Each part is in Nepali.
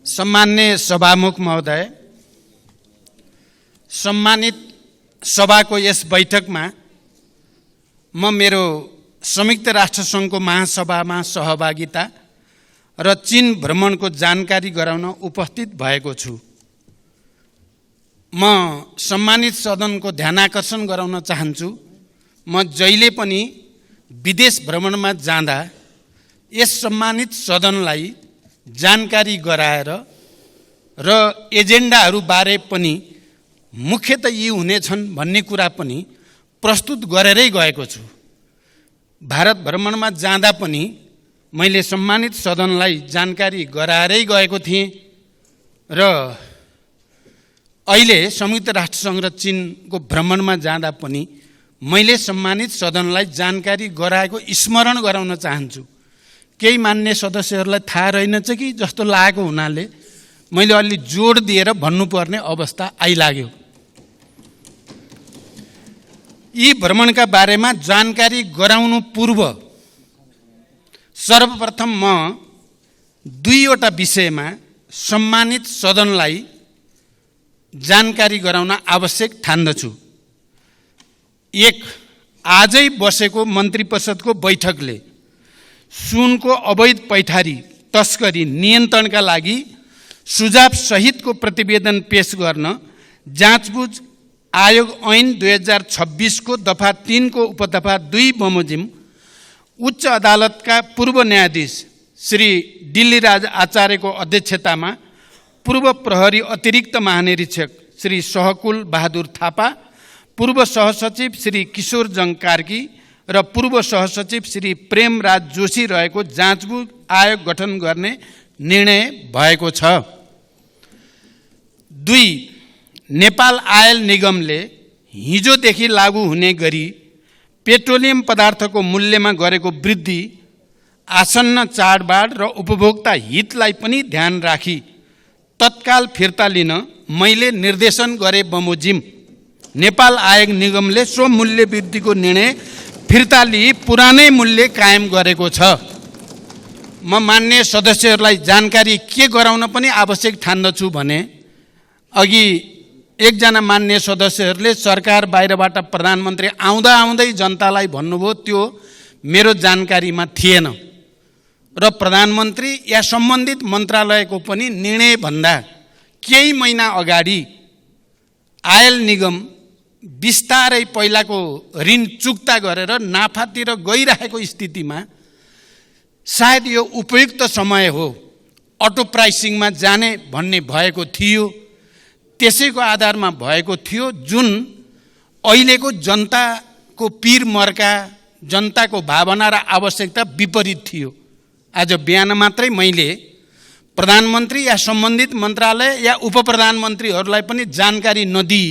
सम्मान्य सभामुख महोदय, सम्मानित सभाको यस बैठकमा म मेरो संयुक्त राष्ट्र सङ्घको महासभामा सहभागिता र चीन भ्रमणको जानकारी गराउन उपस्थित भएको छु। म सम्मानित सदनको ध्यानाकर्षण गराउन चाहन्छु। म जहिले पनि विदेश भ्रमणमा जाँदा यस सम्मानित सदनलाई जानकारी गराएर र एजेन्डाहरू बारे पनि मुख्यतः यी हुनेछन् भन्ने कुरा पनि प्रस्तुत गरेरै गएको छु। भारत भ्रमणमा जाँदा पनि मैले सम्मानित सदनलाई जानकारी गराएरै गएको थिएँ र अहिले संयुक्त राष्ट्रसङ्घ र चीनको भ्रमणमा जाँदा पनि मैले सम्मानित सदनलाई जानकारी गराएको स्मरण गराउन चाहन्छु। केही मान्य सदस्यहरूलाई थाहा रहेनछ कि जस्तो लागेको हुनाले मैले अलि जोड दिएर भन्नुपर्ने अवस्था आइलाग्यो। यी भ्रमणका बारेमा जानकारी गराउनु पूर्व सर्वप्रथम म दुईवटा विषयमा सम्मानित सदनलाई जानकारी गराउन आवश्यक ठान्दछु। एक, आजै बसेको मन्त्री परिषदको बैठकले सुनको अवैध पैठारी तस्करी नियन्त्रणका लागि सुझाव सहितको प्रतिवेदन पेश गर्न जाँचबुझ आयोग ऐन 2026 को दफा 3 को उपदफा 2 बमोजिम उच्च अदालतका पूर्व न्यायाधीश श्री दिल्लीराज आचार्यको अध्यक्षतामा पूर्व प्रहरी अतिरिक्त महानिरीक्षक श्री सहकुल बहादुर थापा, पूर्व सहसचिव श्री किशोर जङ कार्की र पूर्व सहसचिव श्री प्रेमराज जोशी रहेको जाँचबुझ आयोग गठन गर्ने निर्णय भएको छ। 2, नेपाल आयल निगमले हिजोदेखि लागू हुने गरी पेट्रोलियम पदार्थको मूल्यमा गरेको वृद्धि आसन्न चाडबाड र उपभोक्ता हितलाई पनि ध्यान राखी तत्काल फिर्ता लिन मैले निर्देशन गरे बमोजिम नेपाल आयल निगमले सो मूल्य वृद्धिको निर्णय फिर्ता लिई पुरानै मूल्य कायम गरेको छ। म मान्य सदस्यहरूलाई जानकारी के गराउन पनि आवश्यक ठान्दछु भने अघि एकजना मान्य सदस्यहरूले सरकार बाहिरबाट प्रधानमन्त्री आउँदा आउँदै जनतालाई भन्नुभयो, त्यो मेरो जानकारीमा थिएन र प्रधानमन्त्री या सम्बन्धित मन्त्रालयको पनि निर्णयभन्दा केही महिना अगाडि आयल निगम बिस्तारै पहिलाको ऋण चुक्ता गरेर नाफातिर गइरहेको स्थितिमा सायद यो उपयुक्त समय हो अटो प्राइसिङमा जाने भन्ने भएको थियो। त्यसैको आधारमा भएको थियो, जुन अहिलेको जनताको पीर मर्का, जनताको भावना र आवश्यकता विपरीत थियो। आज बिहान मात्रै मैले प्रधानमन्त्री या सम्बन्धित मन्त्रालय या उपप्रधानमन्त्रीहरूलाई पनि जानकारी नदिई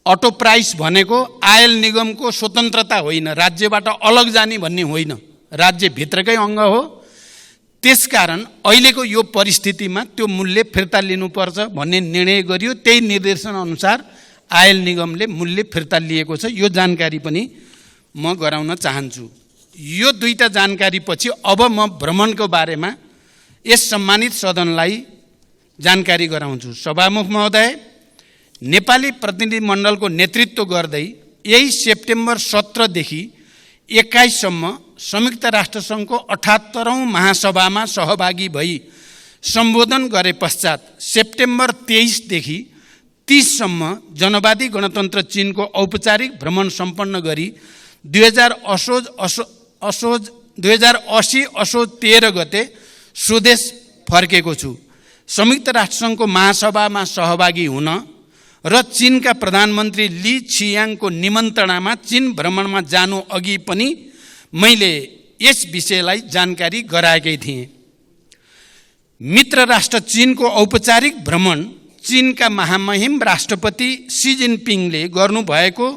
अटो प्राइस भनेको आयल निगमको स्वतन्त्रता होइन, राज्यबाट अलग जाने भन्ने होइन, राज्यभित्रकै अङ्ग हो। त्यसकारण अहिलेको यो परिस्थितिमा त्यो मूल्य फिर्ता लिनुपर्छ भन्ने निर्णय गरियो। त्यही निर्देशन अनुसार आयल निगमले मूल्य फिर्ता लिएको छ। यो जानकारी पनि म गराउन चाहन्छु। यो दुईटा जानकारी पछि अब म भ्रमणको बारेमा यस सम्मानित सदनलाई जानकारी गराउँछु। सभामुख महोदय, नेपाली प्रतिनिधिमण्डलको नेतृत्व गर्दै यही सेप्टेम्बर 17 देखि 21 सम्म संयुक्त राष्ट्रसङ्घको 78औं महासभामा सहभागी भई सम्बोधन गरे पश्चात सेप्टेम्बर 23 देखि 30 सम्म जनवादी गणतन्त्र चीनको औपचारिक भ्रमण सम्पन्न गरी 2080 असोज 13 गते स्वदेश फर्केको छु। संयुक्त राष्ट्रसङ्घको महासभामा सहभागी हुन र चीनका प्रधानमन्त्री ली छियाङको निमन्त्रणामा चीन भ्रमणमा जानु अघि पनि मैले यस विषयलाई जानकारी गराएकै थिएँ। मित्र राष्ट्र चीनको औपचारिक भ्रमण चीनका महामहिम राष्ट्रपति सी जिनपिङले गर्नुभएको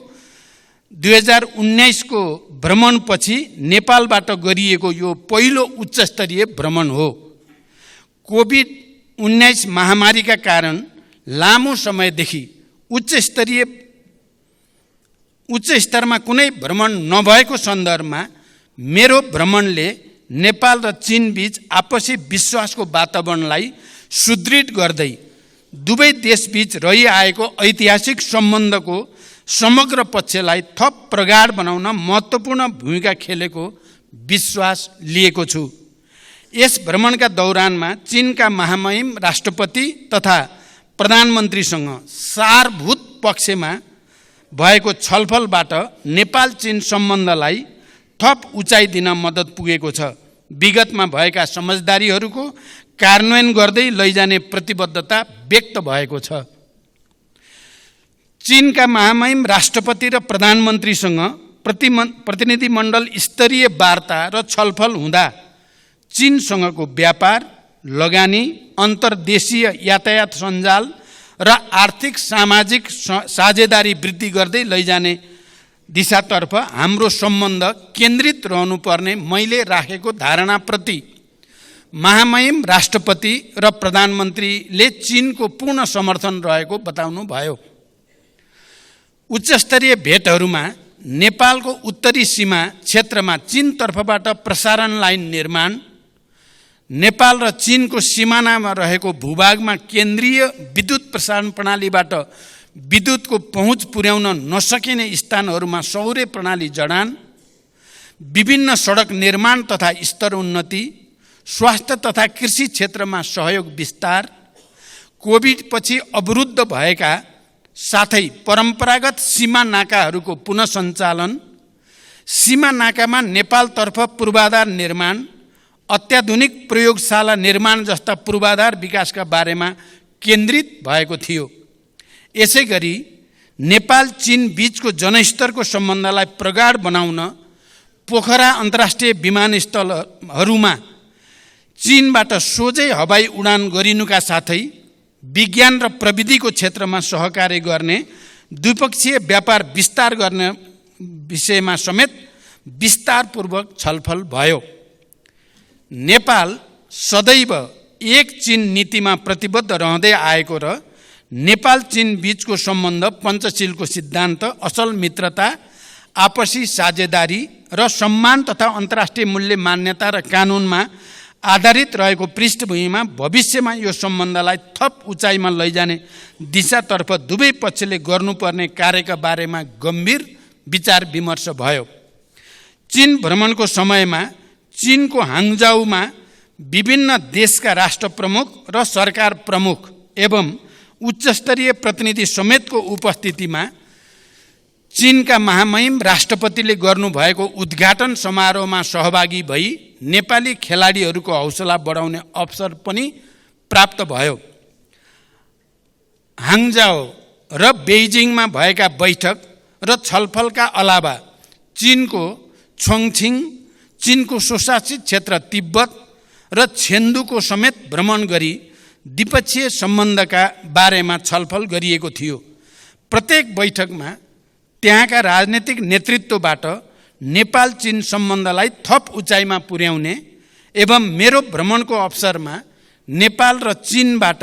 2019 को भ्रमणपछि नेपालबाट गरिएको यो पहिलो उच्चस्तरीय भ्रमण हो। कोभिड-19 महामारीका कारण लामो समयदेखि उच्च स्तरमा कुनै भ्रमण नभएको सन्दर्भमा मेरो भ्रमणले नेपाल र चीन बीच आपसी विश्वासको वातावरणलाई सुदृढ गर्दै दुवै देशबीच रहिआएको ऐतिहासिक सम्बन्धको समग्र पक्षलाई थप प्रगाढ बनाउन महत्त्वपूर्ण भूमिका खेलेको विश्वास लिएको छु। यस भ्रमणका दौरानमा चीनका महामहिम राष्ट्रपति तथा प्रधानमन्त्रीसँग सारभूत पक्षमा भएको छलफलबाट नेपाल चीन सम्बन्धलाई थप उचाइ दिन मद्दत पुगेको छ। विगतमा भएका समझदारीहरूको कार्यान्वयन गर्दै लैजाने प्रतिबद्धता व्यक्त भएको छ। चीनका महामहिम राष्ट्रपति र प्रधानमन्त्रीसँग प्रतिनिधिमण्डल स्तरीय वार्ता र छलफल हुँदा चीनसँगको व्यापार, लगानी, अन्तर्देशीय यातायात सञ्जाल र आर्थिक सामाजिक साझेदारी वृद्धि गर्दै लैजाने दिशातर्फ हाम्रो सम्बन्ध केन्द्रित रहनुपर्ने मैले राखेको धारणाप्रति महामहिम राष्ट्रपति र प्रधानमन्त्रीले चीनको पूर्ण समर्थन रहेको बताउनु भयो। उच्चस्तरीय भेटहरूमा नेपालको उत्तरी सीमा क्षेत्रमा चीन तर्फबाट प्रसारण लाइन निर्माण, नेपाल र चीनको सिमानामा रहेको भूभागमा केन्द्रीय विद्युत प्रसारण प्रणालीबाट विद्युतको पहुँच पुर्याउन नसकिने स्थानहरूमा सौर्य प्रणाली जडान, विभिन्न सडक निर्माण तथा स्तरोन्नति, स्वास्थ्य तथा कृषि क्षेत्रमा सहयोग विस्तार, कोभिडपछि अवरुद्ध भएका साथै परम्परागत सीमा नाकाहरूको पुनः सञ्चालन, सीमा नाकामा नेपालतर्फ पूर्वाधार निर्माण, अत्याधुनिक प्रयोगशाला निर्माण जस्ता पूर्वाधार विकासका बारेमा केन्द्रित भएको थियो। यसै गरी नेपाल चीन बीचको जनस्तरको सम्बन्धलाई प्रगाढ बनाउन पोखरा अन्तर्राष्ट्रिय विमानस्थलहरूमा चीनबाट सोझै हवाई उडान गरिनुका साथै विज्ञान र प्रविधिको क्षेत्रमा सहकार्य गर्ने, द्विपक्षीय व्यापार विस्तार गर्ने विषयमा समेत विस्तारपूर्वक छलफल भयो। नेपाल सदैव एक चीन नीतिमा प्रतिबद्ध रहँदै आएको र नेपाल चीन बीचको सम्बन्ध पञ्चशीलको सिद्धान्त, असल मित्रता, आपसी साझेदारी र सम्मान तथा अन्तर्राष्ट्रिय मूल्य मान्यता र कानुनमा आधारित रहेको पृष्ठभूमिमा भविष्यमा यो सम्बन्धलाई थप उचाइमा लैजाने दिशातर्फ दुवै पक्षले गर्नुपर्ने कार्यका बारेमा गम्भीर विचार विमर्श भयो। चीन भ्रमणको समयमा चीनको हाङजाउमा विभिन्न देशका राष्ट्र प्रमुख र सरकार प्रमुख एवं उच्चस्तरीय प्रतिनिधि समेतको उपस्थितिमा चीनका महामहिम राष्ट्रपतिले गर्नुभएको उद्घाटन समारोहमा सहभागी भई नेपाली खेलाडीहरूको हौसला बढाउने अवसर पनि प्राप्त भयो। हाङजाओ र बेइजिङमा भएका बैठक र छलफलका अलावा चीनको छोङछिङ, चीनको स्वशासित क्षेत्र तिब्बत र छेन्दुको समेत भ्रमण गरी द्विपक्षीय सम्बन्धका बारेमा छलफल गरिएको थियो। प्रत्येक बैठकमा त्यहाँका राजनीतिक नेतृत्वबाट नेपाल चीन सम्बन्धलाई थप उचाइमा पुर्याउने एवं मेरो भ्रमणको अवसरमा नेपाल र चीनबाट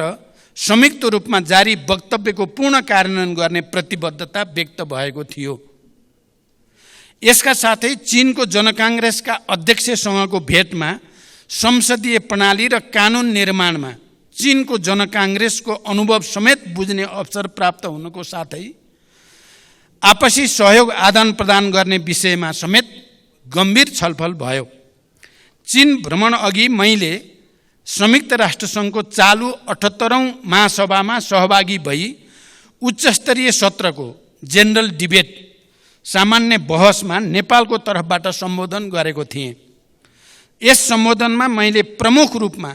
संयुक्त रूपमा जारी वक्तव्यको पूर्ण कार्यान्वयन गर्ने प्रतिबद्धता व्यक्त भएको थियो। यसका साथै चीनको जनकाङ्ग्रेसका अध्यक्षसँगको भेटमा संसदीय प्रणाली र कानुन निर्माणमा चीनको जनकाङ्ग्रेसको अनुभव समेत बुझ्ने अवसर प्राप्त हुनुको साथै आपसी सहयोग आदान प्रदान गर्ने विषयमा समेत गम्भीर छलफल भयो। चीन भ्रमण अघि मैले संयुक्त राष्ट्रसङ्घको चालु 78औं महासभामा सहभागी भई उच्चस्तरीय सत्रको जेनरल डिबेट सामान्य बहसमा नेपालको तर्फबाट सम्बोधन गरेको थिएँ। यस सम्बोधनमा मैले प्रमुख रूपमा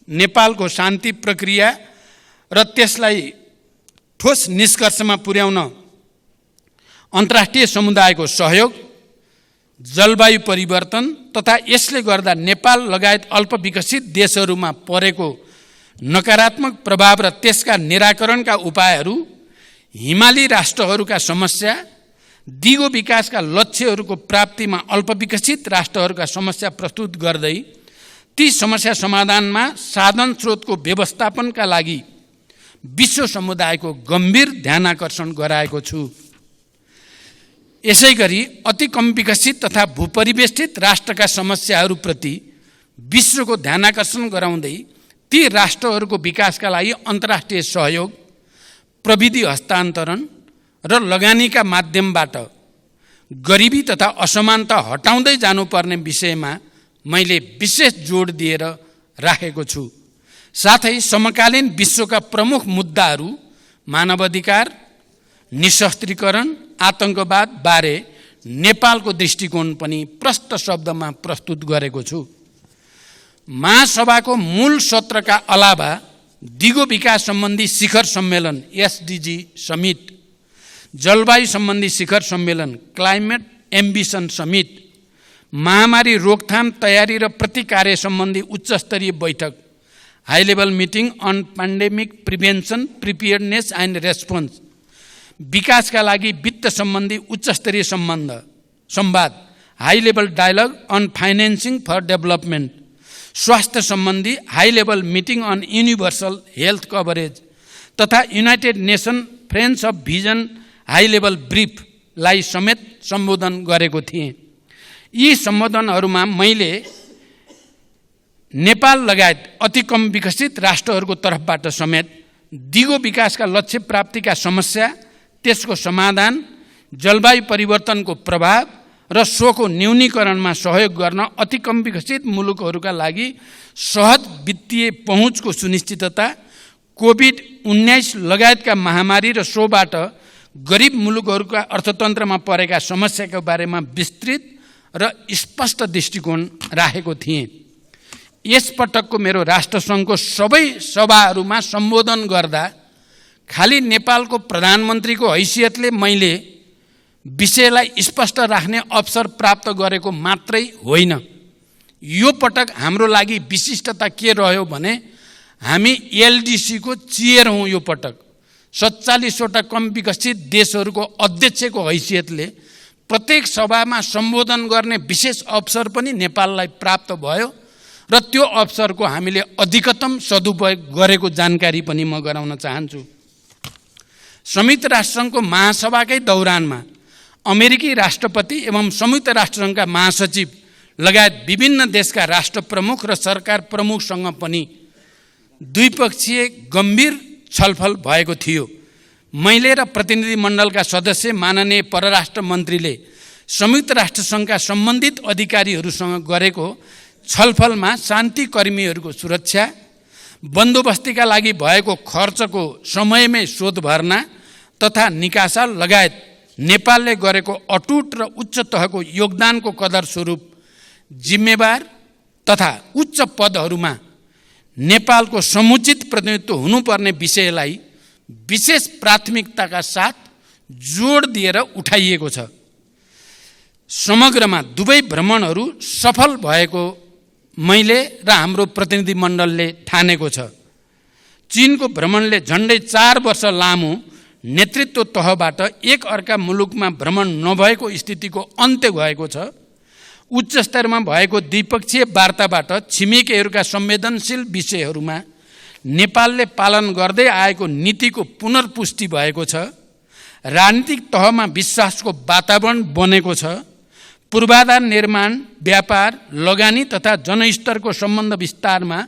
नेपालको शान्ति प्रक्रिया र त्यसलाई ठोस निष्कर्षमा पुर्याउन अन्तर्राष्ट्रिय समुदायको सहयोग, जलवायु परिवर्तन तथा यसले गर्दा नेपाल लगायत अल्पविकसित देशहरूमा परेको नकारात्मक प्रभाव र त्यसका निराकरणका उपायहरू, हिमाली राष्ट्रहरूका समस्या, दिगो विकासका लक्ष्यहरूको प्राप्तिमा अल्पविकसित राष्ट्रहरूका समस्या प्रस्तुत गर्दै ती समस्या समाधानमा साधन स्रोतको व्यवस्थापनका लागि विश्व समुदायको गम्भीर ध्यानाकर्षण गराएको छु। यसै गरी अति कम विकसित तथा भूपरिवेष्टित राष्ट्रका समस्याहरूप्रति विश्वको ध्यानाकर्षण गराउँदै ती राष्ट्रहरूको विकासका लागि अन्तर्राष्ट्रिय सहयोग, प्रविधि हस्तान्तरण र लगानीका माध्यमबाट गरिबी तथा असमानता हटाउँदै जानुपर्ने विषयमा मैले विशेष जोड दिएर राखेको छु। साथै समकालीन विश्वका प्रमुख मुद्दाहरू मानवाधिकार, निशस्त्रीकरण, आतंकवाद बारे नेपालको दृष्टिकोण पनि प्रष्ट शब्दमा प्रस्तुत गरेको छु। महासभाको मूल सत्रका अलावा दिगो विकास सम्बन्धी शिखर सम्मेलन एसडिजी समिट, जलवायु सम्बन्धी शिखर सम्मेलन क्लाइमेट एम्बिसन समिट, महामारी रोकथाम तयारी र प्रतिकार्य सम्बन्धी उच्चस्तरीय बैठक high level meeting on pandemic prevention preparedness and response, विकासका लागि वित्त सम्बन्धी उच्चस्तरीय संवाद high level dialogue on financing for development, स्वास्थ्य सम्बन्धी high level meeting on universal health coverage तथा United Nation friends of vision high level briefly समेत सम्बोधन गरेको थिएँ। यी सम्बोधनहरूमा मैले नेपाल लगायत अति कम विकसित राष्ट्रहरूको तर्फबाट समेत दिगो विकासका लक्ष्य प्राप्तिका समस्या, त्यसको समाधान, जलवायु परिवर्तनको प्रभाव र सोको न्यूनीकरणमा सहयोग गर्न अति कम विकसित मुलुकहरूका लागि सहज वित्तीय पहुँचको सुनिश्चितता, कोभिड-19 लगायतका महामारी र सोबाट गरिब मुलुकहरूका अर्थतन्त्रमा परेका समस्याका बारेमा विस्तृत र स्पष्ट दृष्टिकोण राखेको थिएँ। यसपटकको मेरो राष्ट्रसङ्घको सबै सभाहरूमा सम्बोधन गर्दा खाली नेपालको प्रधानमन्त्रीको हैसियतले मैले विषयलाई स्पष्ट राख्ने अवसर प्राप्त गरेको मात्रै होइन। यो पटक हाम्रो लागि विशिष्टता के रह्यो भने हामी एलडिसीको चेयर हौँ। यो पटक 47वटा कम विकसित देशहरूको अध्यक्षको हैसियतले प्रत्येक सभामा सम्बोधन गर्ने विशेष अवसर पनि नेपाललाई प्राप्त भयो र त्यो अवसरको हामीले अधिकतम सदुपयोग गरेको जानकारी पनि म गराउन चाहन्छु। संयुक्त राष्ट्रसङ्घको महासभाकै दौरानमा अमेरिकी राष्ट्रपति एवं संयुक्त राष्ट्रसङ्घका महासचिव लगायत विभिन्न देशका राष्ट्र प्रमुख र सरकार प्रमुखसँग पनि द्विपक्षीय गम्भीर छलफल भएको थियो। मैले र प्रतिनिधि मण्डलका सदस्य माननीय परराष्ट्र मन्त्रीले संयुक्त राष्ट्रसङ्घका सम्बन्धित अधिकारीहरूसँग गरेको छलफलमा शान्ति कर्मीहरूको सुरक्षा, बन्दोबस्तीका लागि भएको खर्चको समयमै शोध भर्ना तथा निकासा लगायत नेपालले गरेको अटुट र उच्च तहको योगदानको कदर स्वरूप जिम्मेवार तथा उच्च पदहरूमा नेपालको समुचित प्रतिनिधित्व हुनुपर्ने विषयलाई विशेष प्राथमिकताका साथ जोड दिएर उठाइएको छ। समग्रमा दुवै भ्रमणहरू सफल भएको मैले र हाम्रो प्रतिनिधि मण्डलले ठानेको छ। चीनको भ्रमणले झन्डै 4 वर्ष लामो नेतृत्व तहबाट एक अर्का मुलुकमा भ्रमण नभएको स्थितिको अन्त्य भएको छ। उच्च स्तरमा भएको द्विपक्षीय वार्ताबाट छिमेकीहरूका संवेदनशील विषयहरूमा नेपालले पालन गर्दै आएको नीतिको पुनर्पुष्टि भएको छ। राजनीतिक तहमा विश्वासको वातावरण बनेको छ। पूर्वाधार निर्माण, व्यापार, लगानी तथा जनस्तरको सम्बन्ध विस्तारमा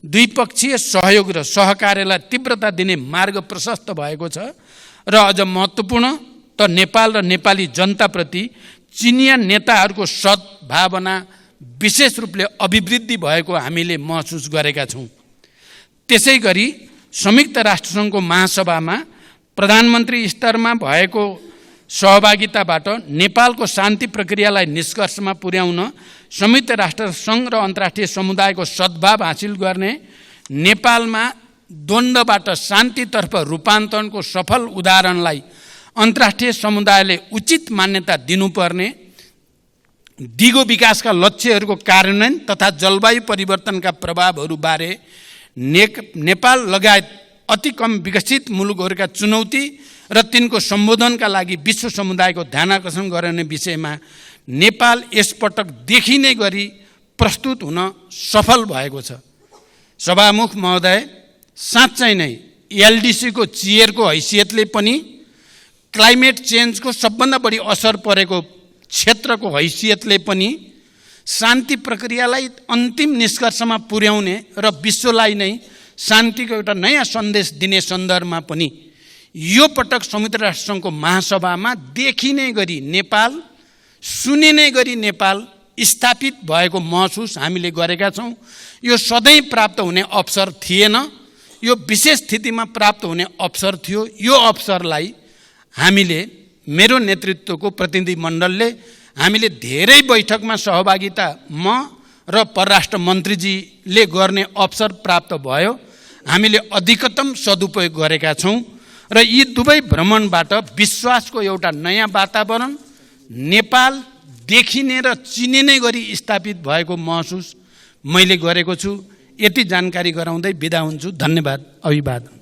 द्विपक्षीय सहयोग र सहकार्यलाई तीव्रता दिने मार्ग प्रशस्त भएको छ र अझ महत्त्वपूर्ण त नेपाल र नेपाली जनताप्रति चिनिया नेताहरूको सद्भावना विशेष रूपले अभिवृद्धि भएको हामीले महसुस गरेका छौँ। त्यसै गरी संयुक्त राष्ट्रसङ्घको महासभामा प्रधानमन्त्री स्तरमा भएको सहभागिताबाट नेपालको शान्ति प्रक्रियालाई निष्कर्षमा पुर्याउन संयुक्त राष्ट्रसङ्घ र अन्तर्राष्ट्रिय समुदायको सद्भाव हासिल गर्ने, नेपालमा द्वन्द्वबाट शान्तितर्फ रूपान्तरणको सफल उदाहरणलाई अन्तर्राष्ट्रिय समुदायले उचित मान्यता दिनुपर्ने, दिगो विकासका लक्ष्यहरूको कार्यान्वयन तथा जलवायु परिवर्तनका प्रभावहरूबारे नेपाल लगायत अति कम विकसित मुलुकहरूका चुनौती र तिनको सम्बोधनका लागि विश्व समुदायको ध्यानाकर्षण गराउने विषयमा नेपाल यसपटक देखिने गरी प्रस्तुत हुन सफल भएको छ। सभामुख महोदय, साँच्चै नै एलडिसीको चेयरको हैसियतले पनि, क्लाइमेट चेन्जको सबभन्दा बढी असर परेको क्षेत्रको हैसियतले पनि, शान्ति प्रक्रियालाई अन्तिम निष्कर्षमा पुर्याउने र विश्वलाई नै शान्तिको एउटा नयाँ सन्देश दिने सन्दर्भमा पनि यो पटक संयुक्त राष्ट्र सङ्घको महासभामा देखिने गरी नेपाल, सुनिने गरी नेपाल स्थापित भएको महसुस हामीले गरेका छौँ। यो सधैँ प्राप्त हुने अवसर थिएन, यो विशेष स्थितिमा प्राप्त हुने अवसर थियो। यो अवसरलाई हामीले, मेरो नेतृत्वको प्रतिनिधिमण्डलले हामीले धेरै बैठकमा सहभागिता म र परराष्ट्र मन्त्रीजीले गर्ने अवसर प्राप्त भयो। हामीले अधिकतम सदुपयोग गरेका छौँ र यी दुवै भ्रमणबाट विश्वासको एउटा नयाँ वातावरण, नेपाल देखिने र चिनिने गरी स्थापित भएको महसुस मैले गरेको छु। यति जानकारी गराउँदै बिदा हुन्छु। धन्यवाद, अभिवादन।